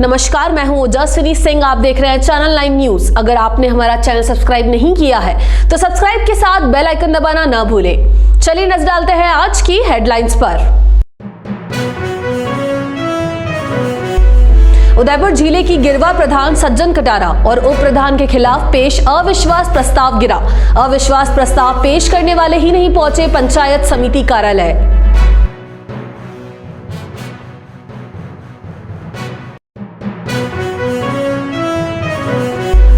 नमस्कार, मैं हूं ओजस्विनी सिंह। आप देख रहे हैं चैनल 9 न्यूज। अगर आपने हमारा चैनल सब्सक्राइब नहीं किया है तो सब्सक्राइब के साथ बेल आइकन दबाना ना भूलें। चलिए नजर डालते हैं आज की हेडलाइंस पर। उदयपुर जिले की गिरवा प्रधान सज्जन कटारा और उप प्रधान के खिलाफ पेश अविश्वास प्रस्ताव गिरा। अविश्वास प्रस्ताव पेश करने वाले ही नहीं पहुंचे पंचायत समिति कार्यालय।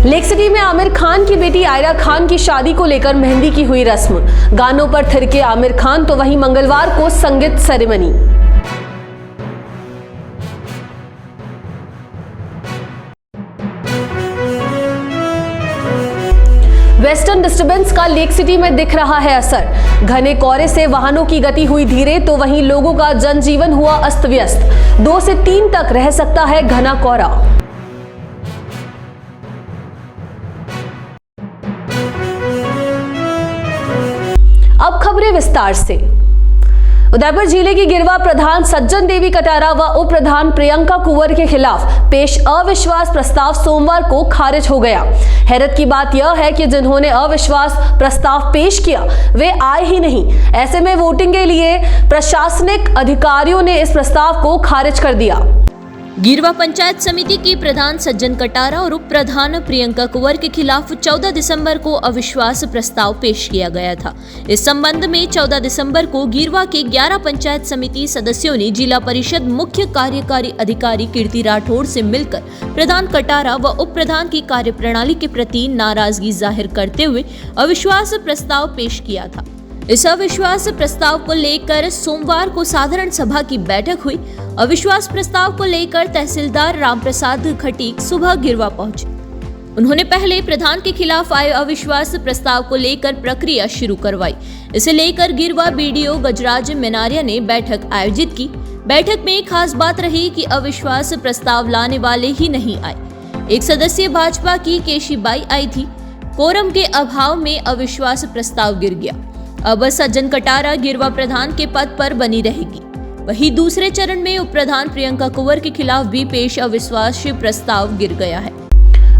लेक सिटी में आमिर खान की बेटी आयरा खान की शादी को लेकर मेहंदी की हुई रस्म। गानों पर थिरके आमिर खान तो वहीं मंगलवार को संगीत सेरेमनी। वेस्टर्न डिस्टर्बेंस का लेक सिटी में दिख रहा है असर। घने कोहरे से वाहनों की गति हुई धीरे तो वहीं लोगों का जनजीवन हुआ अस्त व्यस्त। 2 से 3 तक रह सकता है घना कोहरा। अब खबरें विस्तार से। उदयपुर जिले की गिरवा प्रधान सज्जन देवी कटारा व उप प्रधान प्रियंका कुंवर के खिलाफ पेश अविश्वास प्रस्ताव सोमवार को खारिज हो गया। हैरत की बात यह है कि जिन्होंने अविश्वास प्रस्ताव पेश किया वे आए ही नहीं। ऐसे में वोटिंग के लिए प्रशासनिक अधिकारियों ने इस प्रस्ताव को खारिज कर दिया। गिरवा पंचायत समिति की प्रधान सज्जन कटारा और उप प्रधान प्रियंका कुंवर के खिलाफ 14 दिसंबर को अविश्वास प्रस्ताव पेश किया गया था। इस संबंध में 14 दिसंबर को गिरवा के 11 पंचायत समिति सदस्यों ने जिला परिषद मुख्य कार्यकारी अधिकारी कीर्ति राठौड़ से मिलकर प्रधान कटारा व उप प्रधान की कार्यप्रणाली के प्रति नाराजगी जाहिर करते हुए अविश्वास प्रस्ताव पेश किया था। इस अविश्वास प्रस्ताव को लेकर सोमवार को साधारण सभा की बैठक हुई। अविश्वास प्रस्ताव को लेकर तहसीलदार रामप्रसाद खटीक सुबह गिरवा पहुंचे। उन्होंने पहले प्रधान के खिलाफ आए अविश्वास प्रस्ताव को लेकर प्रक्रिया शुरू करवाई। इसे लेकर गिरवा बीडीओ गजराज मेनारिया ने बैठक आयोजित की। बैठक में खास बात रही कि अविश्वास प्रस्ताव लाने वाले ही नहीं आए। एक सदस्य भाजपा की केशीबाई आई थी। कोरम के अभाव में अविश्वास प्रस्ताव गिर गया। अब सज्जन कटारा गिरवा प्रधान के पद पर बनी रहेगी। वहीं दूसरे चरण में उप प्रधान प्रियंका कुंवर के खिलाफ भी पेश अविश्वास प्रस्ताव गिर गया है।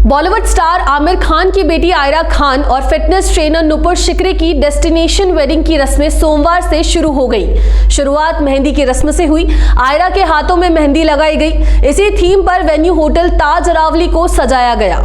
बॉलीवुड स्टार आमिर खान की बेटी आयरा खान और फिटनेस ट्रेनर नुपुर शिकरे की डेस्टिनेशन वेडिंग की रस्में सोमवार से शुरू हो गई। शुरुआत मेहंदी की रस्म से हुई। आयरा के हाथों में मेहंदी लगाई गई। इसी थीम पर वेन्यू होटल ताज अरावली को सजाया गया।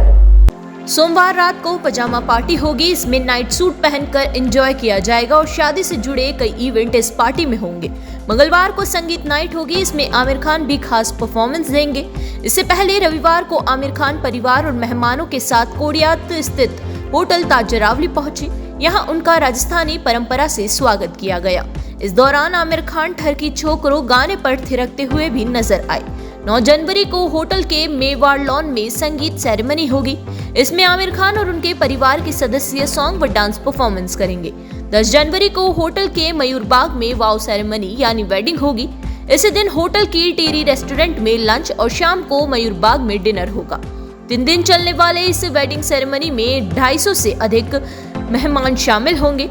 सोमवार रात को पजामा पार्टी होगी। इसमें नाइट सूट पहनकर एंजॉय किया जाएगा और शादी से जुड़े कई इवेंट इस पार्टी में होंगे। मंगलवार को संगीत नाइट होगी। इसमें आमिर खान भी खास परफॉर्मेंस देंगे। इससे पहले रविवार को आमिर खान परिवार और मेहमानों के साथ कोडियात स्थित होटल ताज अरावली पहुंचे। यहाँ उनका राजस्थानी परंपरा से स्वागत किया गया। इस दौरान आमिर खान ठरकी छोकरों गाने पर थिरकते हुए भी नजर आए। 9 जनवरी को होटल के मेवाड़ लॉन में संगीत सेरेमनी होगी। इसमें आमिर खान और उनके परिवार के सदस्य सॉन्ग व डांस परफॉर्मेंस करेंगे। 10 जनवरी को होटल के मयूरबाग में वाव सेरेमनी यानी वेडिंग होगी। इसी दिन होटल की टेरी रेस्टोरेंट में लंच और शाम को मयूरबाग में डिनर होगा। 3 दिन चलने वाले इस वेडिंग सेरेमनी में 250 से अधिक मेहमान शामिल होंगे।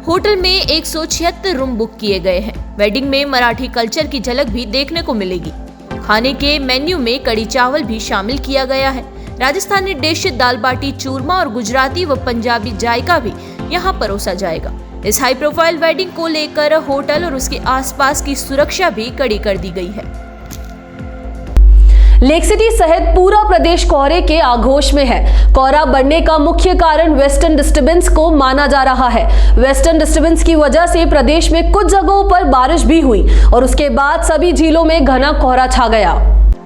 होटल में 176 रूम बुक किए गए हैं। वेडिंग में मराठी कल्चर की झलक भी देखने को मिलेगी। खाने के मेन्यू में कड़ी चावल भी शामिल किया गया है। राजस्थानी डिश दाल बाटी चूरमा और गुजराती व पंजाबी जायका भी यहाँ परोसा जाएगा। इस हाई प्रोफाइल वेडिंग को लेकर होटल और उसके आसपास की सुरक्षा भी कड़ी कर दी गई है। लेक सिटी सहित पूरा प्रदेश कोहरे के आगोश में है। कोहरा बढ़ने का मुख्य कारण वेस्टर्न डिस्टर्बेंस को माना जा रहा है। वेस्टर्न डिस्टर्बेंस की वजह से प्रदेश में कुछ जगहों पर बारिश भी हुई और उसके बाद सभी झीलों में घना कोहरा छा गया।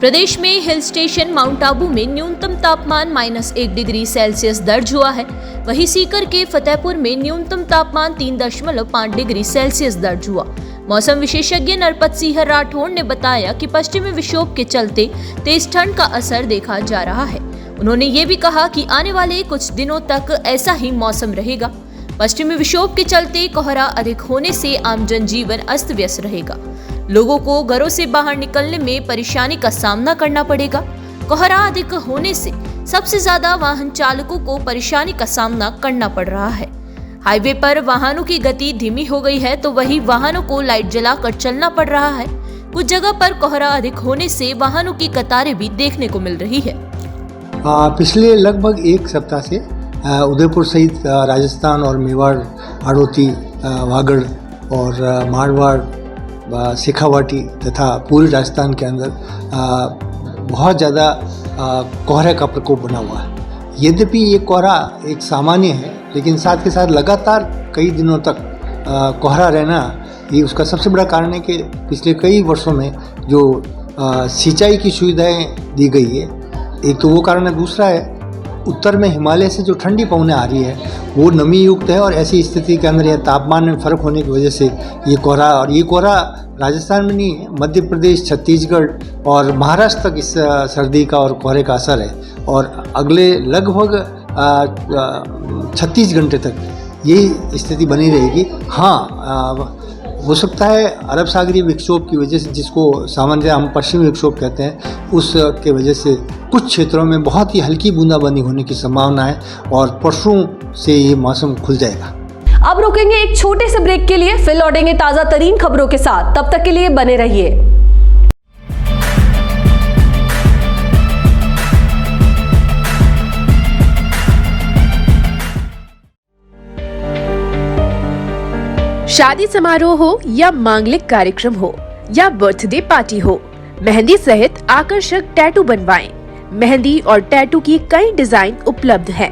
प्रदेश में हिल स्टेशन माउंट आबू में न्यूनतम तापमान -1 डिग्री सेल्सियस दर्ज हुआ है। वहीं सीकर के फतेहपुर में न्यूनतम तापमान 3.5 डिग्री सेल्सियस दर्ज हुआ। मौसम विशेषज्ञ नरपत सिंह राठौड़ ने बताया कि पश्चिमी विक्षोभ के चलते तेज ठंड का असर देखा जा रहा है। उन्होंने ये भी कहा कि आने वाले कुछ दिनों तक ऐसा ही मौसम रहेगा। पश्चिमी विक्षोभ के चलते कोहरा अधिक होने से आम जनजीवन अस्त व्यस्त रहेगा। लोगों को घरों से बाहर निकलने में परेशानी का सामना करना पड़ेगा। कोहरा अधिक होने से सबसे ज्यादा वाहन चालकों को परेशानी का सामना करना पड़ रहा है। हाईवे पर वाहनों की गति धीमी हो गई है तो वहीं वाहनों को लाइट जलाकर चलना पड़ रहा है। कुछ जगह पर कोहरा अधिक होने से वाहनों की कतारें भी देखने को मिल रही है। पिछले लगभग एक सप्ताह से उदयपुर सहित राजस्थान और मेवाड़, हाड़ौती, वागड़ और मारवाड़, शेखावाटी तथा पूरे राजस्थान के अंदर बहुत ज़्यादा कोहरे का प्रकोप बना हुआ है। यद्यपि ये कोहरा एक सामान्य है, लेकिन साथ के साथ लगातार कई दिनों तक कोहरा रहना ये उसका सबसे बड़ा कारण है कि पिछले कई वर्षों में जो सिंचाई की सुविधाएं दी गई है, एक तो वो कारण है। दूसरा है उत्तर में हिमालय से जो ठंडी पवनें आ रही है वो नमी युक्त है, और ऐसी स्थिति के अंदर यह तापमान में फ़र्क होने की वजह से ये कोहरा राजस्थान में नहीं है, मध्य प्रदेश, छत्तीसगढ़ और महाराष्ट्र तक इस सर्दी का और कोहरे का असर है। और अगले लगभग 36 घंटे तक यही स्थिति बनी रहेगी। हाँ, हो सकता है अरब सागरीय विक्षोभ की वजह से, जिसको सामान्यतः हम पश्चिमी विक्षोभ कहते हैं, उस के वजह से कुछ क्षेत्रों में बहुत ही हल्की बूंदाबांदी होने की संभावना है और परसों से ये मौसम खुल जाएगा। अब रुकेंगे एक छोटे से ब्रेक के लिए, फिर लौटेंगे ताजा तरीन खबरों के साथ। तब तक के लिए बने रहिए। शादी समारोह हो या मांगलिक कार्यक्रम हो या बर्थडे पार्टी हो, मेहंदी सहित आकर्षक टैटू बनवाएं। मेहंदी और टैटू की कई डिजाइन उपलब्ध है।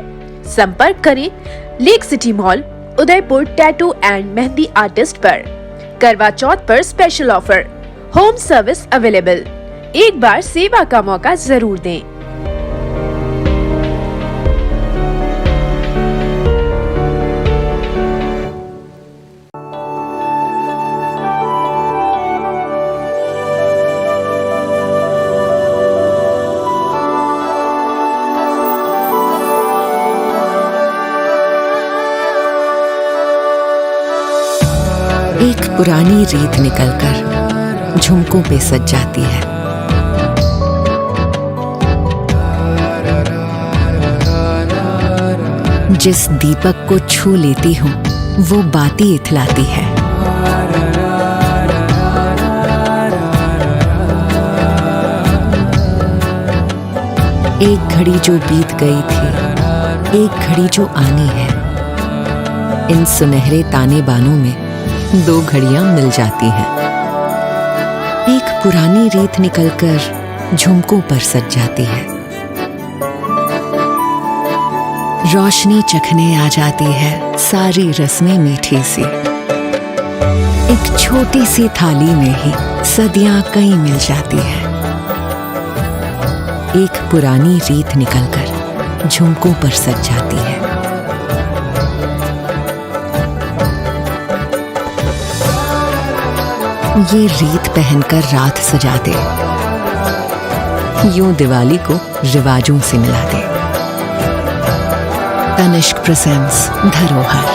संपर्क करें lake city mall, Udaipur tattoo and mehndi artist पर। करवा चौथ पर special offer, home service available. एक बार सेवा का मौका जरूर दें। एक पुरानी रीत निकलकर झुमकों पे सज जाती है। जिस दीपक को छू लेती हूँ वो बाती इथलाती है। एक घड़ी जो बीत गई थी, एक घड़ी जो आनी है। इन सुनहरे ताने बानों में दो घड़ियां मिल जाती हैं। एक पुरानी रीत निकलकर झुमकों पर सज जाती है। रोशनी चखने आ जाती है सारी रस्में मीठी सी। एक छोटी सी थाली में ही सदियां कई मिल जाती है। एक पुरानी रीत निकलकर झुमकों पर सज जाती है। ये रीत पहनकर रात सजा दे, यूं दिवाली को रिवाजों से मिला दे। तनिष्क प्रेजेंट्स धरोहर।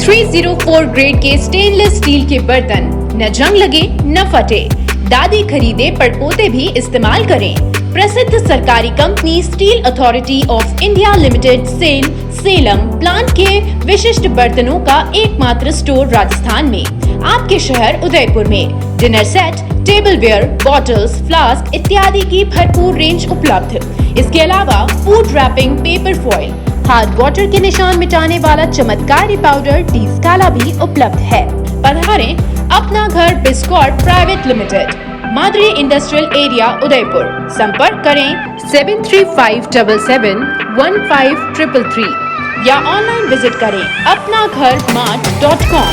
.304 ग्रेड के स्टेनलेस स्टील के बर्तन, न जंग लगे न फटे। दादी खरीदे पड़पोते भी इस्तेमाल करें। प्रसिद्ध सरकारी company steel authority of India limited Salem plant के विशिष्ट बर्तनों का एकमात्र स्टोर राजस्थान में, आपके शहर उदयपुर में। Dinner set, tableware, bottles, flask इत्यादि की भरपूर रेंज उपलब्ध। इसके अलावा food wrapping, paper foil, hard water के निशान मिटाने वाला चमत्कारी पाउडर टी स्काला भी उपलब्ध है। पधारें अपना घर बिस्कॉट private limited, Madri industrial area Udaipur. संपर्क करें 7357715333 या ऑनलाइन विजिट करें apnagharmart.com।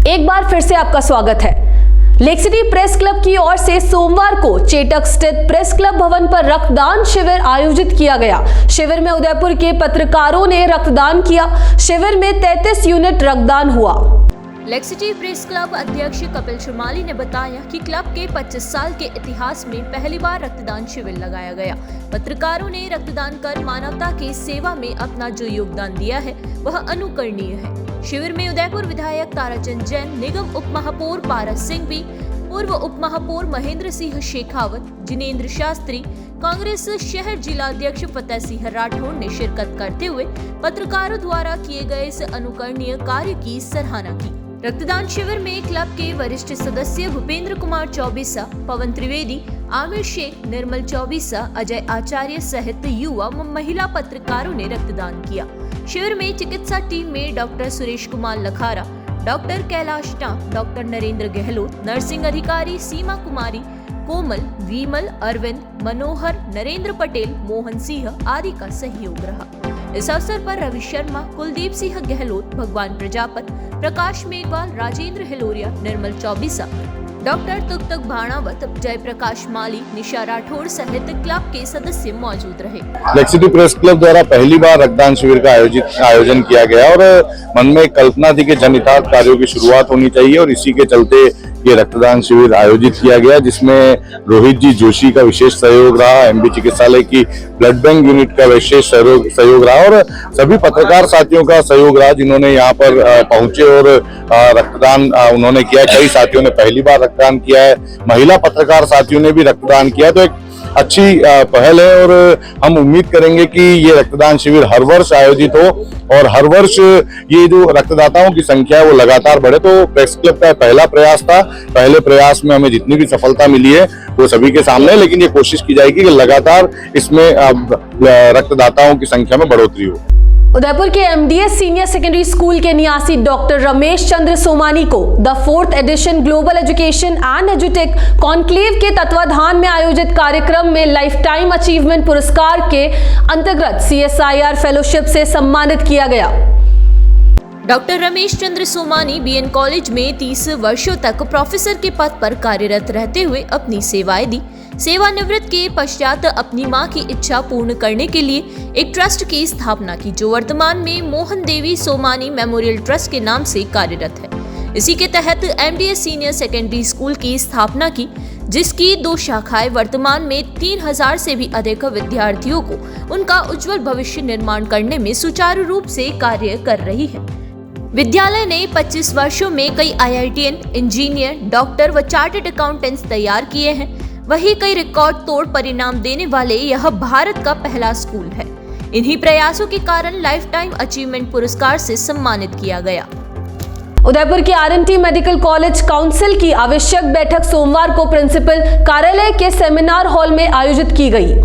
एक बार फिर से आपका स्वागत है। लेक सिटी प्रेस क्लब की ओर से सोमवार को चेटक स्थित प्रेस क्लब भवन पर रक्तदान शिविर आयोजित किया गया। शिविर में उदयपुर के पत्रकारों ने रक्तदान किया। शिविर में 33 यूनिट रक्तदान हुआ। लेक्सिटी प्रेस क्लब अध्यक्ष कपिल श्रीमाली ने बताया कि क्लब के 25 साल के इतिहास में पहली बार रक्तदान शिविर लगाया गया। पत्रकारों ने रक्तदान कर मानवता की सेवा में अपना जो योगदान दिया है वह अनुकरणीय है। शिविर में उदयपुर विधायक ताराचंद जैन, निगम उप महापौर पारस सिंह भी, पूर्व उप महापौर महेंद्र सिंह शेखावत, जिनेंद्र शास्त्री, कांग्रेस शहर जिला अध्यक्ष फतेह सिंह राठौड़ ने शिरकत करते हुए पत्रकारों द्वारा किए गए इस अनुकरणीय कार्य की सराहना की। रक्तदान शिविर में क्लब के वरिष्ठ सदस्य भूपेंद्र कुमार चौबीसा, पवन त्रिवेदी, आमिर शेख, निर्मल चौबीसा, अजय आचार्य सहित युवा व महिला पत्रकारों ने रक्तदान किया। शिविर में चिकित्सा टीम में doctor Suresh Kumar Lakhara, doctor Kailash tank, doctor Narendra Gehlot, nursing अधिकारी सीमा कुमारी, कोमल, विमल, अरविंद, मनोहर, नरेंद्र पटेल, मोहन सिंह आदि का सहयोग रहा। इस अवसर पर रवि शर्मा, कुलदीप सिंह गहलोत, भगवान प्रजापत, प्रकाश मेघवाल, राजेंद्र हिलोरिया, निर्मल चौबीसा, डॉक्टर तुकतक भाणावत, जयप्रकाश माली, निशा राठौड़ सहित क्लब के सदस्य मौजूद रहे। लेक्सिटी प्रेस क्लब द्वारा पहली बार रक्तदान शिविर का आयोजन किया गया और मन में कल्पना थी कि जनहितार्थ कार्यों की शुरुआत होनी चाहिए और इसी के चलते ये रक्तदान शिविर आयोजित किया गया, जिसमें रोहित जी जोशी का विशेष सहयोग रहा, एमबी चिकित्सालय की ब्लड बैंक यूनिट का विशेष सहयोग रहा और सभी पत्रकार साथियों का सहयोग रहा जिन्होंने यहाँ पर पहुंचे और रक्तदान उन्होंने किया। कई साथियों ने पहली बार रक्तदान किया है, महिला पत्रकार साथियों ने भी रक्तदान किया, तो एक अच्छी पहल है और हम उम्मीद करेंगे कि ये रक्तदान शिविर हर वर्ष आयोजित हो और हर वर्ष ये जो रक्तदाताओं की संख्या है वो लगातार बढ़े। तो प्रेस क्लब का पहला प्रयास था, पहले प्रयास में हमें जितनी भी सफलता मिली है वो सभी के सामने है, लेकिन ये कोशिश की जाएगी कि लगातार इसमें रक्तदाताओं की संख्या में बढ़ोतरी हो। उदयपुर के एमडीएस सीनियर सेकेंडरी स्कूल के निवासी डॉक्टर रमेश चंद्र सोमानी को the 4th edition global education and एजुटेक कॉन्क्लेव के तत्वाधान में आयोजित कार्यक्रम में लाइफ टाइम अचीवमेंट पुरस्कार के अंतर्गत CSIR फेलोशिप से सम्मानित किया गया। Doctor Ramesh Chandra Somani BN college में 30 वर्षों तक प्रोफेसर के पद पर कार्यरत रहते हुए अपनी सेवाएं दी। सेवानिवृत्त के पश्चात अपनी मां की इच्छा पूर्ण करने के लिए एक ट्रस्ट की स्थापना की, जो वर्तमान में मोहन देवी सोमानी मेमोरियल ट्रस्ट के नाम से कार्यरत है। इसी के तहत एमडीएस सीनियर सेकेंडरी स्कूल की स्थापना की, जिसकी 2 शाखाएं वर्तमान में 3000 से भी अधिक विद्यार्थियों को उनका उज्जवल भविष्य निर्माण करने में सुचारू रूप से कार्य कर रही है। विद्यालय ने 25 वर्षों में कई IITN, इंजीनियर, डॉक्टर व चार्टर्ड अकाउंटेंट्स तैयार किए हैं। वही कई रिकॉर्ड तोड़ परिणाम देने वाले यह भारत का पहला स्कूल है। इन्हीं प्रयासों के कारण लाइफ टाइम अचीवमेंट पुरस्कार से सम्मानित किया गया। उदयपुर के RNT मेडिकल कॉलेज काउंसिल की आवश्यक बैठक सोमवार को प्रिंसिपल कार्यालय के सेमिनार हॉल में आयोजित की गई।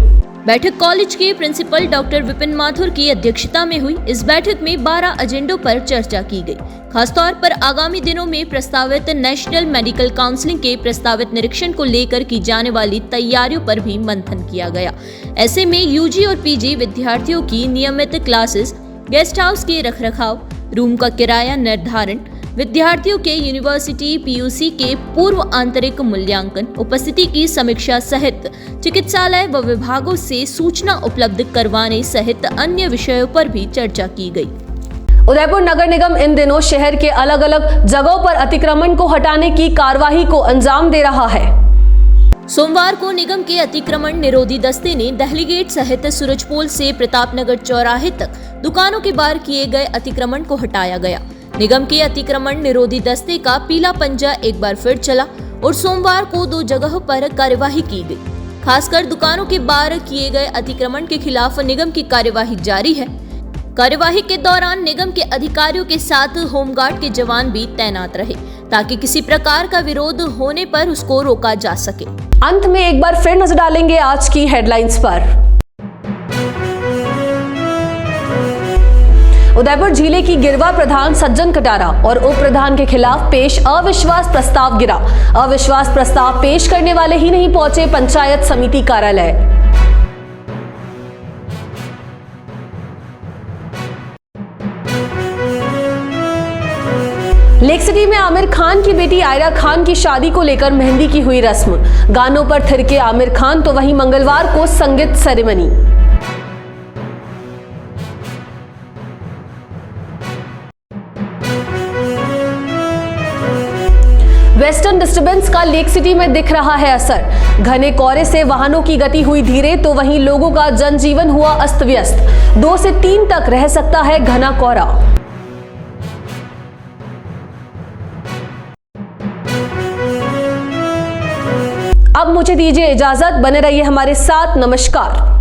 बैठक कॉलेज के प्रिंसिपल डॉक्टर विपिन माथुर की अध्यक्षता में हुई। इस बैठक में 12 एजेंडों पर चर्चा की गई। खासतौर पर आगामी दिनों में प्रस्तावित नेशनल मेडिकल काउंसलिंग के प्रस्तावित निरीक्षण को लेकर की जाने वाली तैयारियों पर भी मंथन किया गया। ऐसे में यूजी और पीजी विद्यार्थियों की नियमित क्लासेस, गेस्ट हाउस के रखरखाव, रूम का किराया निर्धारण, विद्यार्थियों के यूनिवर्सिटी PUC के पूर्व आंतरिक मूल्यांकन, उपस्थिति की समीक्षा सहित चिकित्सालय व विभागों से सूचना उपलब्ध करवाने सहित अन्य विषयों पर भी चर्चा की गई। उदयपुर नगर निगम इन दिनों शहर के अलग अलग जगहों पर अतिक्रमण को हटाने की कार्यवाही को अंजाम दे रहा है। सोमवार को निगम के अतिक्रमण निरोधी दस्ते ने दहली गेट सहित सूरजपोल से प्रतापनगर चौराहे तक दुकानों के बाहर किए गए अतिक्रमण को हटाया गया। निगम के अतिक्रमण निरोधी दस्ते का पीला पंजा एक बार फिर चला और सोमवार को 2 जगहों पर कार्यवाही की गई। खासकर दुकानों के बाहर किए गए अतिक्रमण के खिलाफ निगम की कार्यवाही जारी है। कार्यवाही के दौरान निगम के अधिकारियों के साथ होमगार्ड के जवान भी तैनात रहे, ताकि किसी प्रकार का विरोध होने पर उसको रोका जा सके। अंत में एक बार फिर नजर डालेंगे आज की हेडलाइंस पर। उदयपुर जिले की गिरवा प्रधान सज्जन कटारा और उप प्रधान के खिलाफ पेश अविश्वास प्रस्ताव गिरा। अविश्वास प्रस्ताव पेश करने वाले ही नहीं पहुंचे पंचायत समिति कार्यालय। लेक सिटी में आमिर खान की बेटी आयरा खान की शादी को लेकर मेहंदी की हुई रस्म। गानों पर थिरके आमिर खान, तो वहीं मंगलवार को संगीत सेरेमनी। वेस्टर्न डिस्टर्बेंस का लेक सिटी में दिख रहा है असर। घने कोहरे से वाहनों की गति हुई धीरे तो वहीं लोगों का जनजीवन हुआ अस्त व्यस्त। 2 से 3 तक रह सकता है घना कोहरा। अब मुझे दीजिए इजाजत, बने रहिए हमारे साथ। नमस्कार।